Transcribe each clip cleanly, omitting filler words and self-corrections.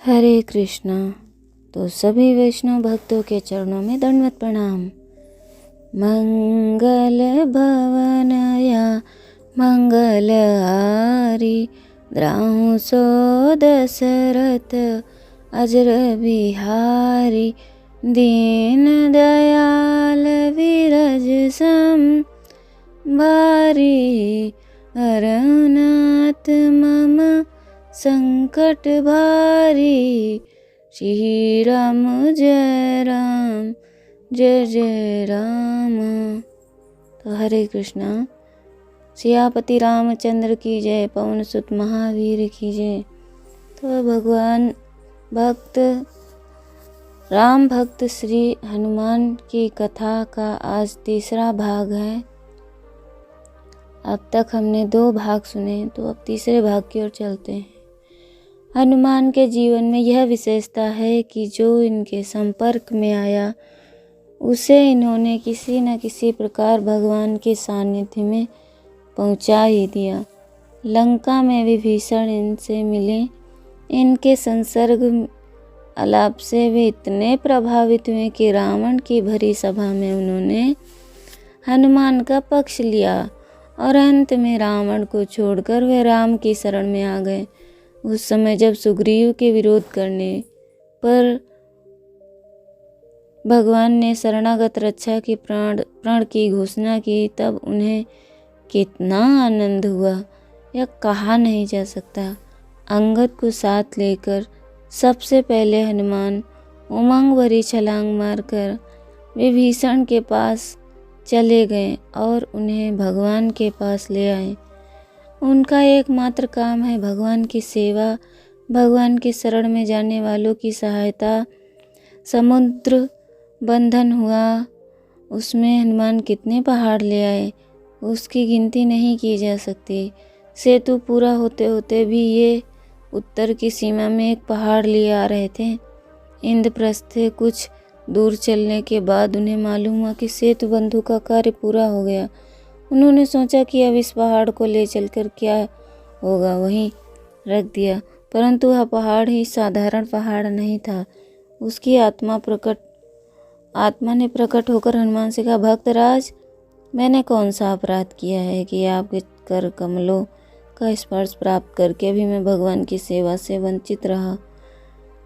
हरे कृष्णा। तो सभी वैष्णव भक्तों के चरणों में दंडवत प्रणाम। मंगल भवनया मंगल हारी, द्राहु सो दशरथ अजर बिहारी, दीन दयाल विरज सम बारी, हरनाथ मम संकट भारी, श्री राम जय राम जय जय राम। तो हरे कृष्णा। सियापति रामचंद्र की जय, पवन सुत महावीर की जय। तो भगवान भक्त राम भक्त श्री हनुमान की कथा का आज तीसरा भाग है। अब तक हमने 2 भाग सुने, तो अब तीसरे भाग की ओर चलते हैं। हनुमान के जीवन में यह विशेषता है कि जो इनके संपर्क में आया उसे इन्होंने किसी न किसी प्रकार भगवान के सानिध्य में पहुंचा ही दिया। लंका में विभीषण इनसे मिले, इनके संसर्ग आलाप से वे इतने प्रभावित हुए कि रावण की भरी सभा में उन्होंने हनुमान का पक्ष लिया और अंत में रावण को छोड़कर वे राम की शरण में आ गए। उस समय जब सुग्रीव के विरोध करने पर भगवान ने शरणागत रक्षा की प्रण की घोषणा की, तब उन्हें कितना आनंद हुआ यह कहा नहीं जा सकता। अंगद को साथ लेकर सबसे पहले हनुमान उमंग भरी छलांग मारकर विभीषण के पास चले गए और उन्हें भगवान के पास ले आए। उनका एकमात्र काम है भगवान की सेवा, भगवान की शरण में जाने वालों की सहायता। समुद्र बंधन हुआ, उसमें हनुमान कितने पहाड़ ले आए उसकी गिनती नहीं की जा सकती। सेतु पूरा होते होते भी ये उत्तर की सीमा में एक पहाड़ लिए आ रहे थे। इंद्रप्रस्थ से कुछ दूर चलने के बाद उन्हें मालूम हुआ कि सेतु बंधु का कार्य पूरा हो गया। उन्होंने सोचा कि अब इस पहाड़ को ले चलकर क्या होगा, वहीं रख दिया। परंतु वह पहाड़ ही साधारण पहाड़ नहीं था। उसकी आत्मा ने प्रकट होकर हनुमान से कहा, भक्तराज, मैंने कौन सा अपराध किया है कि आपके कर कमलों का स्पर्श प्राप्त करके भी मैं भगवान की सेवा से वंचित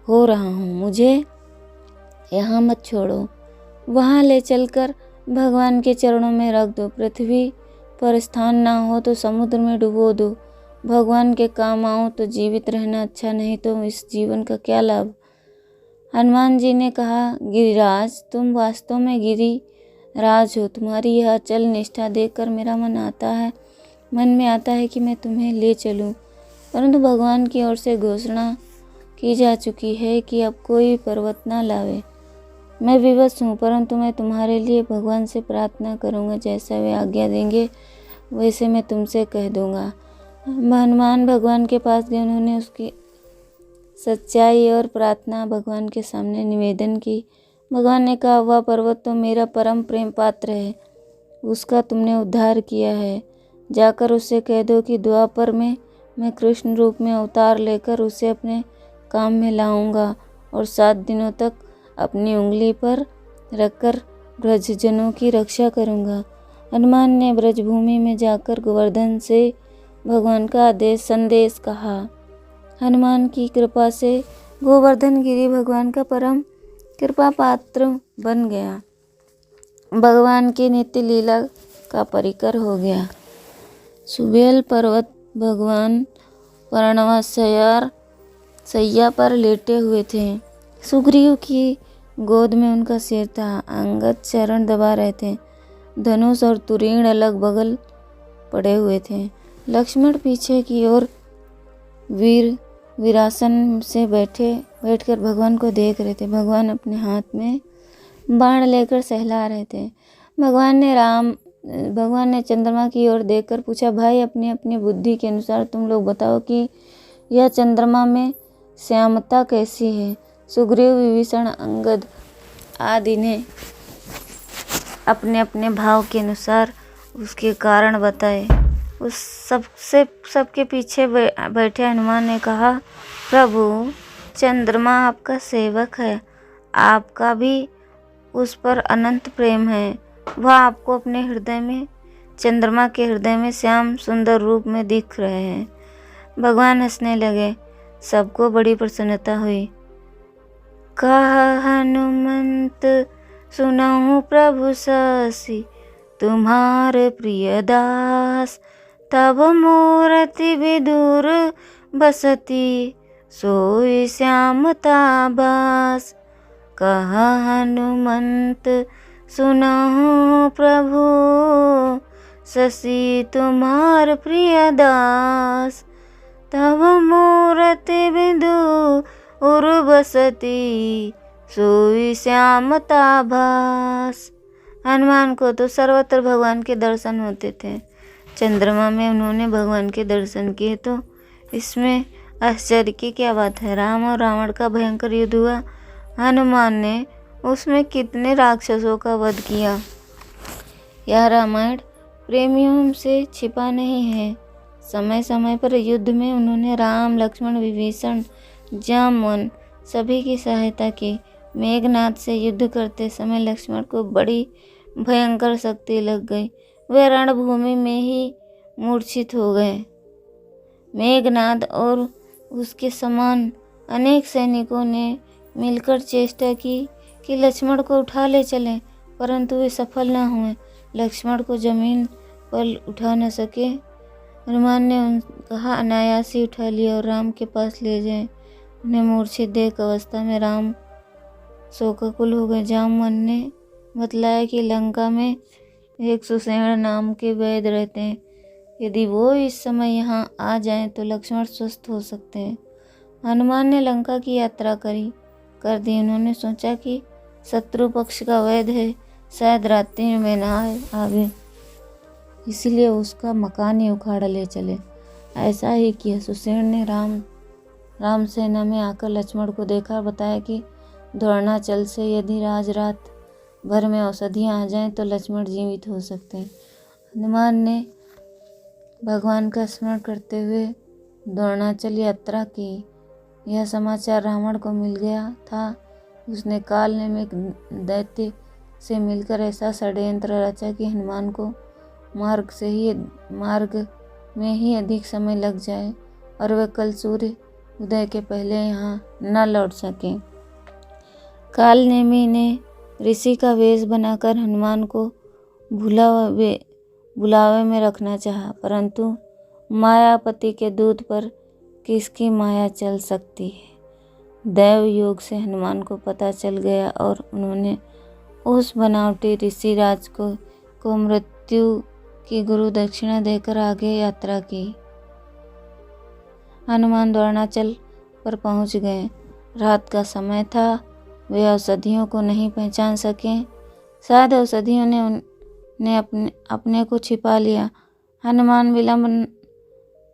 हो रहा हूँ। मुझे यहाँ मत छोड़ो, वहाँ ले चलकर भगवान के चरणों में रख दो। पृथ्वी पर स्थान ना हो तो समुद्र में डुबो दो। भगवान के काम आओ तो जीवित रहना अच्छा, नहीं तो इस जीवन का क्या लाभ। हनुमान जी ने कहा, गिरिराज, तुम वास्तव में गिरिराज हो। तुम्हारी यह अचल निष्ठा देखकर मेरा मन में आता है कि मैं तुम्हें ले चलूं, परंतु भगवान की ओर से घोषणा की जा चुकी है कि अब कोई पर्वत ना लावे। मैं विवश हूँ, परंतु मैं तुम्हारे लिए भगवान से प्रार्थना करूँगा। जैसा वे आज्ञा देंगे वैसे मैं तुमसे कह दूँगा। हनुमान भगवान के पास गए। उन्होंने उसकी सच्चाई और प्रार्थना भगवान के सामने निवेदन की। भगवान ने कहा, वह पर्वत तो मेरा परम प्रेम पात्र है, उसका तुमने उद्धार किया है। जाकर उससे कह दो कि द्वापर में मैं कृष्ण रूप में अवतार लेकर उसे अपने काम में लाऊंगा और 7 दिनों तक अपनी उंगली पर रखकर ब्रजजनों की रक्षा करूंगा। हनुमान ने ब्रजभूमि में जाकर गोवर्धन से भगवान का संदेश कहा। हनुमान की कृपा से गोवर्धन गिरी भगवान का परम कृपा पात्र बन गया। भगवान की नित्य लीला का परिकर हो गया। सुबेल पर्वत भगवान सैया पर लेटे हुए थे। सुग्रीव की गोद में उनका सिर था। अंगद चरण दबा रहे थे। धनुष और तुरीण अलग बगल पड़े हुए थे। लक्ष्मण पीछे की ओर वीरासन से बैठकर भगवान को देख रहे थे। भगवान अपने हाथ में बाण लेकर सहला रहे थे। भगवान ने चंद्रमा की ओर देखकर पूछा, भाई, अपनी अपनी बुद्धि के अनुसार तुम लोग बताओ कि यह चंद्रमा में श्यामता कैसी है। सुग्रीव, विभीषण, अंगद आदि ने अपने अपने भाव के अनुसार उसके कारण बताए। सबके पीछे बैठे हनुमान ने कहा, प्रभु, चंद्रमा आपका सेवक है, आपका भी उस पर अनंत प्रेम है। वह आपको अपने हृदय में, चंद्रमा के हृदय में श्याम सुंदर रूप में दिख रहे हैं। भगवान हंसने लगे, सबको बड़ी प्रसन्नता हुई। कहा हनुमंत सुनहु प्रभु ससी, तुम्हारे प्रिय दास, तब मूर्ति विदुर बसती, सोई श्यामता बास। कहा हनुमंत सुनहु प्रभु शशि, तुम्हार प्रिय दास, तब मूर्ति विदुर बसती, सोई श्यामता भास। हनुमान को तो सर्वत्र भगवान के दर्शन होते थे। चंद्रमा में उन्होंने भगवान के दर्शन किए, तो इसमें आश्चर्य की क्या बात है। राम और रावण का भयंकर युद्ध हुआ, हनुमान ने उसमें कितने राक्षसों का वध किया। यह रामायण प्रेमियों से छिपा नहीं है। समय समय पर युद्ध में उन्होंने राम, लक्ष्मण, विभीषण, जामवन सभी की सहायता की। मेघनाद से युद्ध करते समय लक्ष्मण को बड़ी भयंकर शक्ति लग गई, वे रणभूमि में ही मूर्छित हो गए। मेघनाद और उसके समान अनेक सैनिकों ने मिलकर चेष्टा की कि लक्ष्मण को उठा ले चलें, परंतु वे सफल न हुए। लक्ष्मण को जमीन पर उठा न सके। हनुमान ने कहा अनायास ही उठा लिया और राम के पास ले जाए। उन्हें मूर्छित देख अवस्था में राम शोकाकुल हो गए। जामवन ने बतलाया कि लंका में एक सुषेण नाम के वैद्य रहते हैं, यदि वो इस समय यहाँ आ जाएं तो लक्ष्मण स्वस्थ हो सकते हैं। हनुमान ने लंका की यात्रा कर दी। उन्होंने सोचा कि शत्रु पक्ष का वैद्य है, शायद रात्रि में ना आवे, इसलिए उसका मकान ही उखाड़ ले चले। ऐसा ही किया। सुषेण ने राम सेना में आकर लक्ष्मण को देखा और बताया कि द्रोणाचल से यदि आज रात भर में औषधियाँ आ जाएं तो लक्ष्मण जीवित हो सकते हैं। हनुमान ने भगवान का स्मरण करते हुए द्रोणाचल यात्रा की। यह समाचार रावण को मिल गया था। उसने काल ने एक दैत्य से मिलकर ऐसा षड्यंत्र रचा कि हनुमान को मार्ग में ही अधिक समय लग जाए और वे कल सूर्य उदय के पहले यहाँ न लौट सकें। काल नेमी ने ऋषि का वेश बनाकर हनुमान को बुलावे में रखना चाहा, परंतु मायापति के दूत पर किसकी माया चल सकती है। दैव योग से हनुमान को पता चल गया और उन्होंने उस बनावटी ऋषिराज को मृत्यु की गुरु दक्षिणा देकर आगे यात्रा की। हनुमान द्रोणाचल पर पहुंच गए। रात का समय था। वे औषधियों को नहीं पहचान सके। शायद औषधियों ने अपने को छिपा लिया। हनुमान विलंब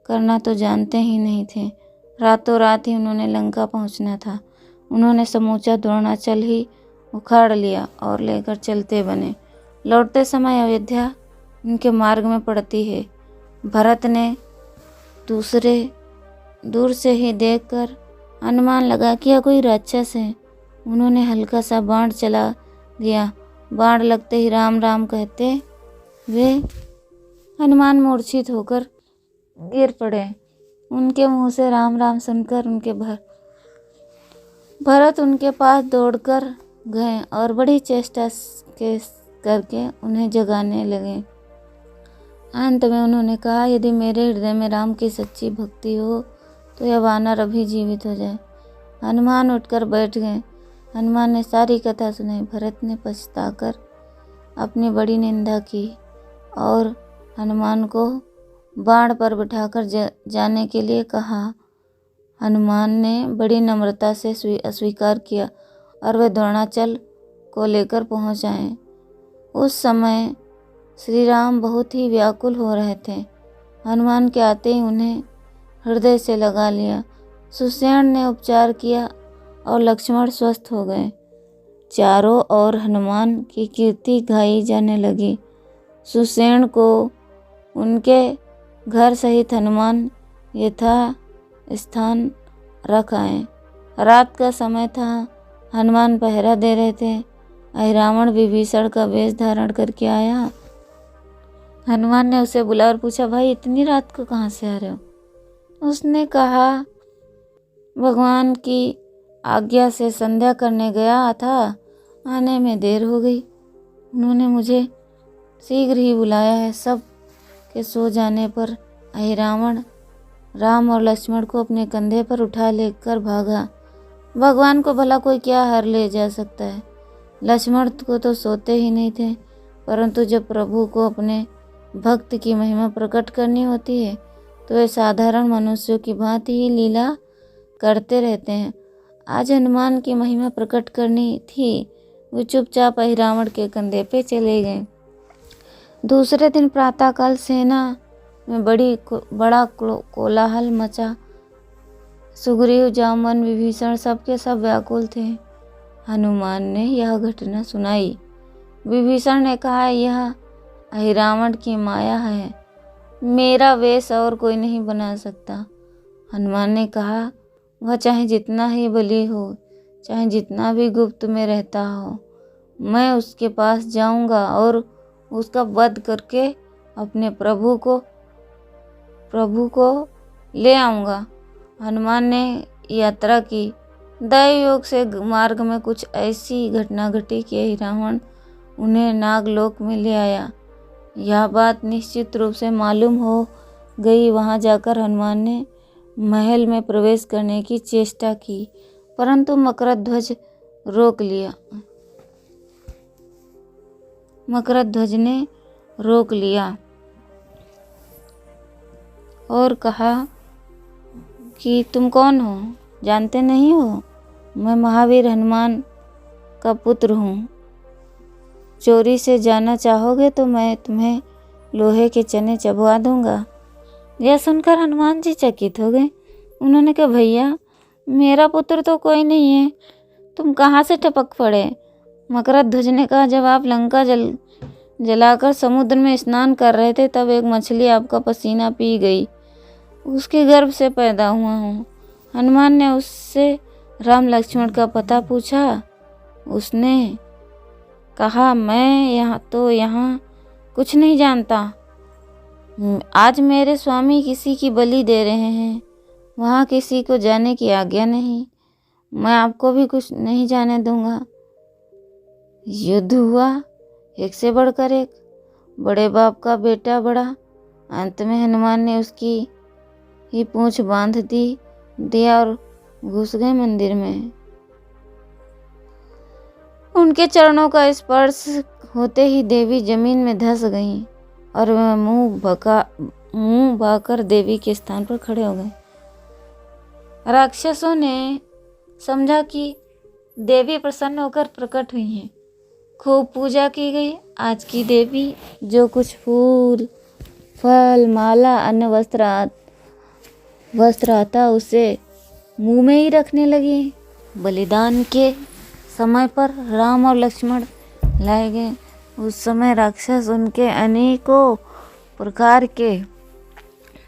करना तो जानते ही नहीं थे। रातों रात ही उन्होंने लंका पहुंचना था। उन्होंने समूचा द्रोणाचल ही उखाड़ लिया और लेकर चलते बने। लौटते समय अयोध्या उनके मार्ग में पड़ती है। भरत ने दूर से ही देखकर अनुमान लगा कि यह कोई राक्षस है। उन्होंने हल्का सा बाण चला दिया। बाण लगते ही राम राम कहते वे हनुमान मूर्छित होकर गिर पड़े। उनके मुंह से राम राम सुनकर भरत उनके पास दौड़कर गए और बड़ी चेष्टा करके उन्हें जगाने लगे। अंत में उन्होंने कहा, यदि मेरे हृदय में राम की सच्ची भक्ति हो तो यह वानर अभी जीवित हो जाए। हनुमान उठकर बैठ गए। हनुमान ने सारी कथा सुनाई। भरत ने पछताकर अपनी बड़ी निंदा की और हनुमान को बाण पर बिठाकर जाने के लिए कहा। हनुमान ने बड़ी नम्रता से अस्वीकार किया और वे द्रोणाचल को लेकर पहुंच आए। उस समय श्री राम बहुत ही व्याकुल हो रहे थे। हनुमान के आते ही उन्हें हृदय से लगा लिया। सुषेण ने उपचार किया और लक्ष्मण स्वस्थ हो गए। चारों ओर हनुमान की कीर्ति गाई जाने लगी। सुषेण को उनके घर सहित हनुमान यथा स्थान रख आए। रात का समय था। हनुमान पहरा दे रहे थे। अहिरावण विभीषण का वेश धारण करके आया। हनुमान ने उसे बुलाया और पूछा, भाई इतनी रात को कहाँ से आ रहे हो? उसने कहा, भगवान की आज्ञा से संध्या करने गया था, आने में देर हो गई। उन्होंने मुझे शीघ्र ही बुलाया है। सब के सो जाने पर अहिरावण राम और लक्ष्मण को अपने कंधे पर उठा लेकर भागा। भगवान को भला कोई क्या हार ले जा सकता है। लक्ष्मण को तो सोते ही नहीं थे, परंतु जब प्रभु को अपने भक्त की महिमा प्रकट करनी होती है तो वे साधारण मनुष्यों की भांति ही लीला करते रहते हैं। आज हनुमान की महिमा प्रकट करनी थी। वे चुपचाप अहिरावण के कंधे पे चले गए। दूसरे दिन प्रातःकाल सेना में बड़ा कोलाहल मचा। सुग्रीव, जामवन, विभीषण सबके सब व्याकुल थे। हनुमान ने यह घटना सुनाई। विभीषण ने कहा, यह अहिरावण की माया है, मेरा वेश और कोई नहीं बना सकता। हनुमान ने कहा, वह चाहे जितना ही बली हो, चाहे जितना भी गुप्त में रहता हो, मैं उसके पास जाऊंगा और उसका वध करके अपने प्रभु को ले आऊंगा। हनुमान ने यात्रा की। दैवयोग से मार्ग में कुछ ऐसी घटना घटी कि अहिरावण उन्हें नागलोक में ले आया। यह बात निश्चित रूप से मालूम हो गई। वहां जाकर हनुमान ने महल में प्रवेश करने की चेष्टा की, परंतु मकरध्वज ने रोक लिया और कहा कि तुम कौन हो, जानते नहीं हो? मैं महावीर हनुमान का पुत्र हूँ। चोरी से जाना चाहोगे तो मैं तुम्हें लोहे के चने चबवा दूंगा। यह सुनकर हनुमान जी चकित हो गए। उन्होंने कहा, भैया मेरा पुत्र तो कोई नहीं है, तुम कहाँ से टपक पड़े? मकरध्वज ने कहा, जब आप लंका जलाकर समुद्र में स्नान कर रहे थे तब एक मछली आपका पसीना पी गई, उसके गर्भ से पैदा हुआ हूँ। हनुमान ने उससे राम लक्ष्मण का पता पूछा। उसने कहा, मैं यहाँ कुछ नहीं जानता। आज मेरे स्वामी किसी की बलि दे रहे हैं, वहाँ किसी को जाने की आज्ञा नहीं। मैं आपको भी कुछ नहीं जाने दूंगा। युद्ध हुआ, एक से बढ़कर एक, बड़े बाप का बेटा बड़ा। अंत में हनुमान ने उसकी ही पूंछ बांध दिया और घुस गए मंदिर में। उनके चरणों का स्पर्श होते ही देवी जमीन में धंस गईं और वह मुंह भाकर देवी के स्थान पर खड़े हो गए। राक्षसों ने समझा कि देवी प्रसन्न होकर प्रकट हुई हैं। खूब पूजा की गई। आज की देवी जो कुछ फूल, फल, माला, अन्य वस्त्र आता उसे मुंह में ही रखने लगी। बलिदान के समय पर राम और लक्ष्मण लाए गए। उस समय राक्षस उनके अनेकों प्रकार के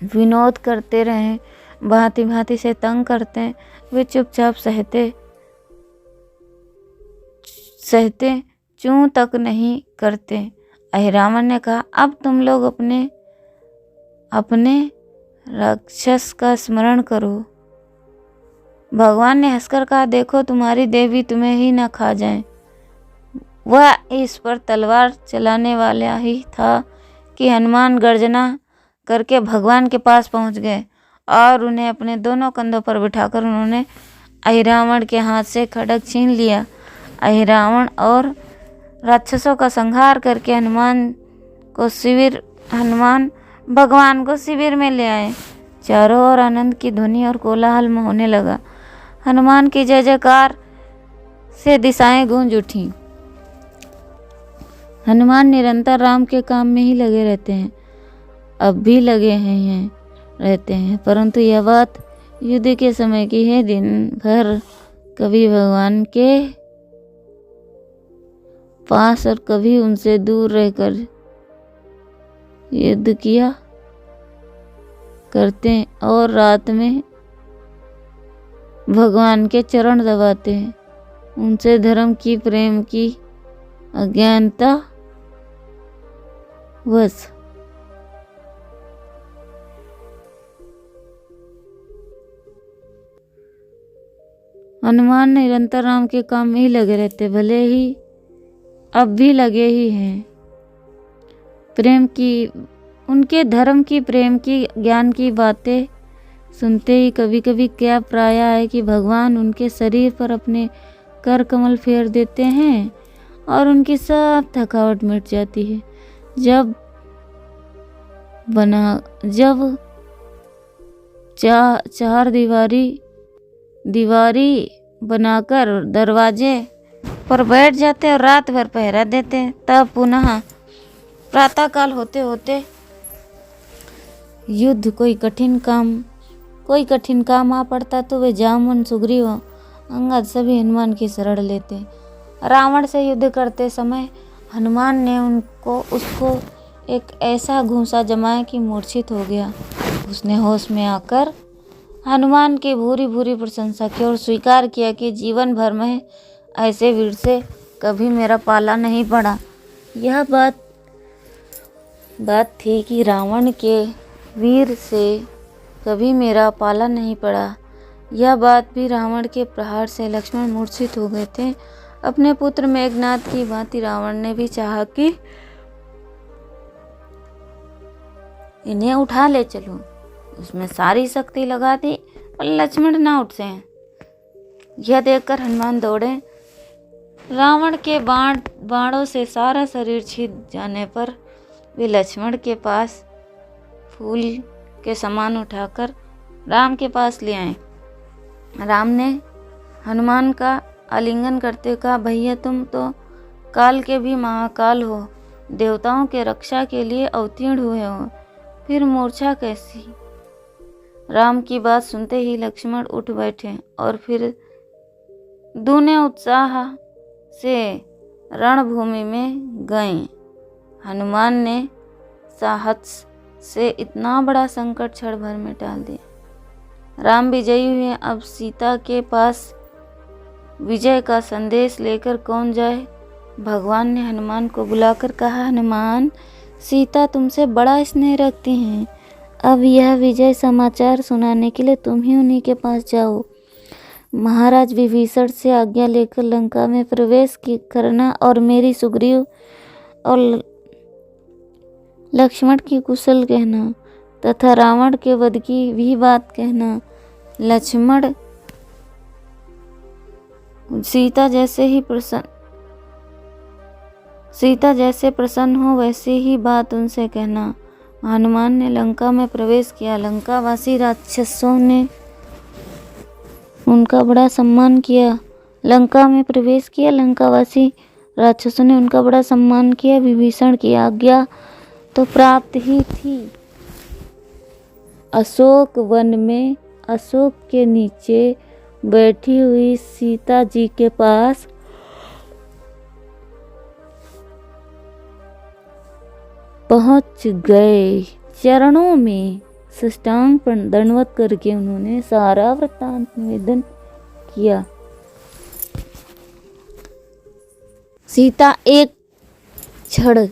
विनोद करते रहे, भांति भांति से तंग करते। वे चुपचाप सहते चूं तक नहीं करते। अहिरावण ने कहा, अब तुम लोग अपने राक्षस का स्मरण करो। भगवान ने हंसकर कहा, देखो तुम्हारी देवी तुम्हें ही न खा जाए। वह इस पर तलवार चलाने वाला ही था कि हनुमान गर्जना करके भगवान के पास पहुंच गए और उन्हें अपने दोनों कंधों पर बिठाकर उन्होंने अहिरावण के हाथ से खड्ग छीन लिया। अहिरावण और राक्षसों का संहार करके हनुमान भगवान को शिविर में ले आए। चारों ओर आनंद की ध्वनि और कोलाहल होने लगा। हनुमान की जय जयकार से दिशाएं गूंज उठी। हनुमान निरंतर राम के काम में ही लगे रहते हैं, अब भी लगे रहते हैं, परंतु यह बात युद्ध के समय की है। दिन भर कभी भगवान के पास और कभी उनसे दूर रहकर युद्ध किया करते और रात में भगवान के चरण दबाते हैं। उनसे धर्म की, प्रेम की अज्ञानता बस। हनुमान निरंतर राम के काम में ही लगे रहते, भले ही अब भी लगे ही हैं। प्रेम की, उनके धर्म की, प्रेम की, ज्ञान की बातें सुनते ही कभी कभी क्या प्राय है कि भगवान उनके शरीर पर अपने कर कमल फेर देते हैं और उनकी सब थकावट मिट जाती है। जब चार दीवारी बनाकर दरवाजे पर बैठ जाते और रात भर पहरा देते, तब पुनः प्रातःकाल होते होते युद्ध कोई कठिन काम आ पड़ता तो वे जामुन, सुग्रीव, अंगद सभी हनुमान की शरण लेते। रावण से युद्ध करते समय हनुमान ने उसको एक ऐसा घूंसा जमाया कि मूर्छित हो गया। उसने होश में आकर हनुमान की भूरी भूरी प्रशंसा की और स्वीकार किया कि जीवन भर में ऐसे वीर से कभी मेरा पाला नहीं पड़ा। यह बात थी कि रावण के वीर से कभी मेरा पाला नहीं पड़ा। यह बात भी रावण के प्रहार से लक्ष्मण मूर्छित हो गए थे। अपने पुत्र मेघनाद की भांति रावण ने भी चाहा कि इन्हें उठा ले चलूं। उसमें सारी शक्ति लगा दी और लक्ष्मण ना उठ सके। यह देखकर हनुमान दौड़े। रावण के बाणों से सारा शरीर छिद जाने पर वे लक्ष्मण के पास फूल के समान उठाकर राम के पास ले आए। राम ने हनुमान का आलिंगन करते कहा, भैया तुम तो काल के भी महाकाल हो, देवताओं के रक्षा के लिए अवतीर्ण हुए हो, फिर मूर्छा कैसी? राम की बात सुनते ही लक्ष्मण उठ बैठे और फिर दूने उत्साह से रणभूमि में गए। हनुमान ने साहस से इतना बड़ा संकट क्षण भर में टाल दिया। राम विजयी हुए। अब सीता के पास विजय का संदेश लेकर कौन जाए? भगवान ने हनुमान को बुलाकर कहा, हनुमान, सीता तुमसे बड़ा स्नेह रखती हैं। अब यह विजय समाचार सुनाने के लिए तुम ही उन्हीं के पास जाओ। महाराज विभीषण से आज्ञा लेकर लंका में प्रवेश करना और मेरी सुग्रीव और लक्ष्मण की कुशल कहना तथा रावण के वध की भी बात कहना। लक्ष्मण सीता जैसे प्रसन्न हो वैसी ही बात उनसे कहना। हनुमान ने लंका में प्रवेश किया। लंकावासी राक्षसों ने उनका बड़ा सम्मान किया। लंकावासी राक्षसों ने उनका बड़ा सम्मान किया। विभीषण की आज्ञा तो प्राप्त ही थी। अशोक वन में अशोक के नीचे बैठी हुई सीता जी के पास पहुंच गए। चरणों में साष्टांग दंडवत करके उन्होंने सारा वृत्तांत निवेदन किया। सीता एक क्षण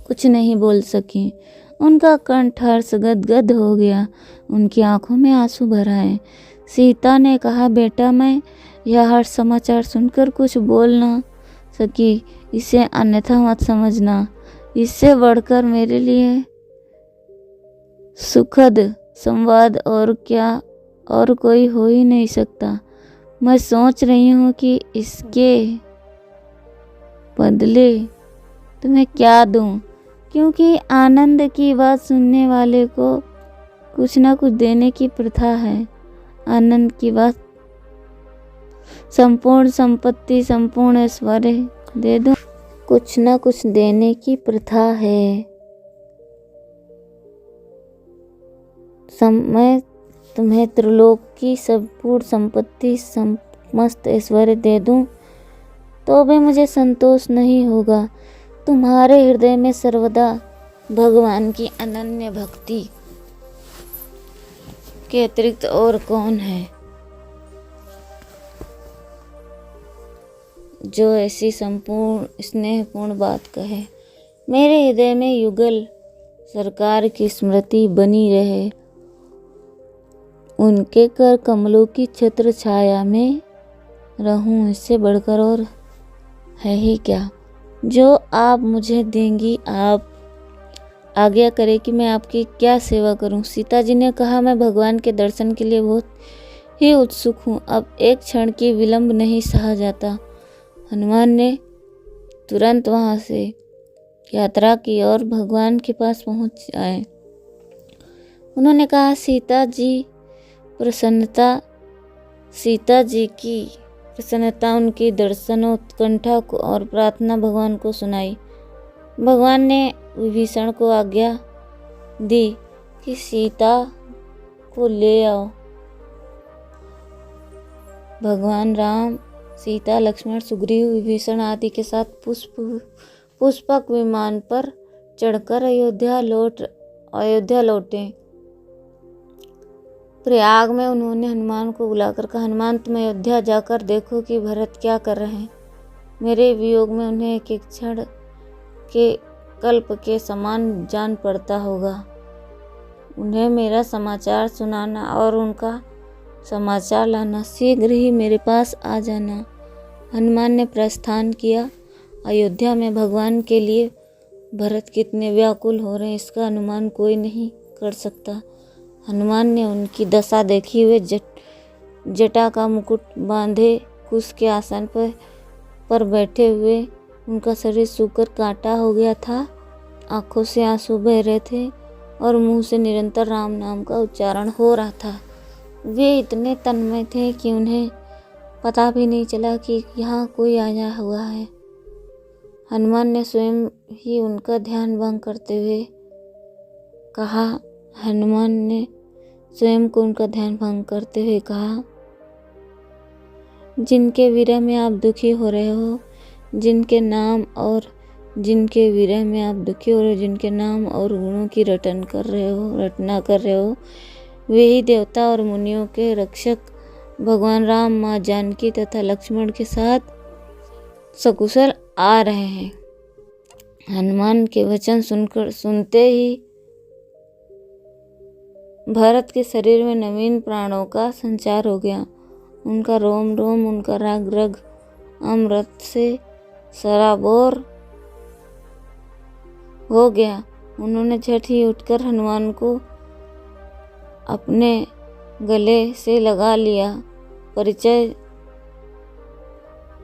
कुछ नहीं बोल सकी। उनका कंठ हर्ष गदगद हो गया। उनकी आंखों में आंसू भर आए। सीता ने कहा, बेटा, मैं यह हर्ष समाचार सुनकर कुछ बोल न सकी। इसे अन्यथा मत समझना। इससे बढ़कर मेरे लिए सुखद संवाद और कोई हो ही नहीं सकता। मैं सोच रही हूँ कि इसके बदले तुम्हें क्या दूँ, क्योंकि आनंद की बात सुनने वाले को कुछ ना कुछ देने की प्रथा है। आनंद की बात संपूर्ण संपत्ति, संपूर्ण ऐश्वर्य दे दूँ, कुछ ना कुछ देने की प्रथा है। मैं तुम्हें त्रिलोक की संपूर्ण संपत्ति, समस्त ऐश्वर्य दे दूं तो भी मुझे संतोष नहीं होगा। तुम्हारे हृदय में सर्वदा भगवान की अनन्य भक्ति के अतिरिक्त और कौन है? जो ऐसी संपूर्ण स्नेहपूर्ण बात कहे। मेरे हृदय में युगल सरकार की स्मृति बनी रहे। उनके कर कमलों की छत्र छाया में रहूं, इससे बढ़कर और है ही क्या। जो आप मुझे देंगी, आप आज्ञा करें कि मैं आपकी क्या सेवा करूं। सीता जी ने कहा, मैं भगवान के दर्शन के लिए बहुत ही उत्सुक हूँ। अब एक क्षण की विलंब नहीं सहा जाता। हनुमान ने तुरंत वहां से यात्रा की और भगवान के पास पहुंच आए। उन्होंने कहा, सीता जी की प्रसन्नता उनकी दर्शनोत्कंठा को और प्रार्थना भगवान को सुनाई। भगवान ने विभीषण को आज्ञा दी कि सीता को ले आओ। भगवान राम, सीता, लक्ष्मण, सुग्रीव, विभीषण आदि के साथ पुष्पक विमान पर चढ़कर अयोध्या लौटे। प्रयाग में उन्होंने हनुमान को बुलाकर कहा, हनुमान, तुम अयोध्या जाकर देखो कि भरत क्या कर रहे हैं। मेरे वियोग में उन्हें एक क्षण के कल्प के समान जान पड़ता होगा। उन्हें मेरा समाचार सुनाना और उनका समाचार लाना। शीघ्र ही मेरे पास आ जाना। हनुमान ने प्रस्थान किया। अयोध्या में भगवान के लिए भरत कितने व्याकुल हो रहे हैं, इसका अनुमान कोई नहीं कर सकता। हनुमान ने उनकी दशा देखी हुए जटा का मुकुट बांधे कुश के आसन पर बैठे हुए उनका शरीर सूखकर कांटा हो गया था। आंखों से आंसू बह रहे थे और मुंह से निरंतर राम नाम का उच्चारण हो रहा था। वे इतने तन्मय थे कि उन्हें पता भी नहीं चला कि यहाँ कोई आया हुआ है। हनुमान ने स्वयं ही उनका ध्यान भंग करते हुए कहा, हनुमान ने स्वयं को उनका ध्यान भंग करते हुए कहा, जिनके विरह में आप दुखी हो रहे हो, जिनके नाम और जिनके विरह में आप दुखी हो रहे हो, जिनके नाम और गुणों की रटना कर रहे हो, वे ही देवता और मुनियों के रक्षक भगवान राम, माँ जानकी तथा लक्ष्मण के साथ सकुशल आ रहे हैं। हनुमान के वचन सुनते ही भरत के शरीर में नवीन प्राणों का संचार हो गया। उनका रोम रोम, उनका रग रग अमृत से सराबोर हो गया। उन्होंने झट ही उठकर हनुमान को अपने गले से लगा लिया।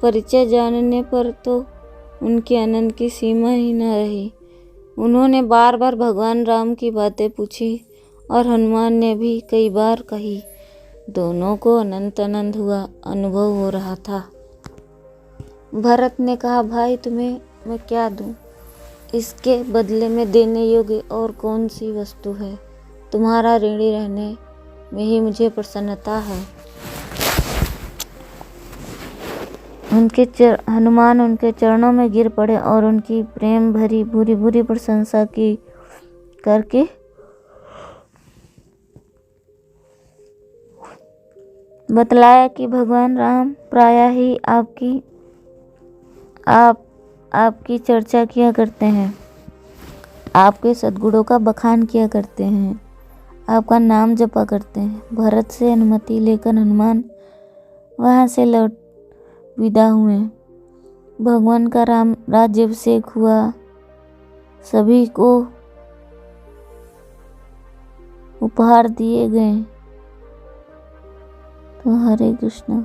परिचय जानने पर तो उनके आनंद की सीमा ही न रही। उन्होंने बार बार भगवान राम की बातें पूछी और हनुमान ने भी कई बार कही। दोनों को अनंत आनंद हुआ अनुभव हो रहा था। भरत ने कहा, भाई, तुम्हें मैं क्या दूं? इसके बदले में देने योग्य और कौन सी वस्तु है? तुम्हारा ऋणी रहने में ही मुझे प्रसन्नता है। हनुमान उनके चरणों में गिर पड़े और उनकी प्रेम भरी बुरी बुरी प्रशंसा की करके बतलाया कि भगवान राम प्रायः ही आपकी चर्चा किया करते हैं, आपके सद्गुणों का बखान किया करते हैं, आपका नाम जपा करते हैं। भरत से अनुमति लेकर हनुमान वहां से लौट विदा हुए। भगवान का राम राज्याभिषेक हुआ। सभी को उपहार दिए गए। तो हरे कृष्ण।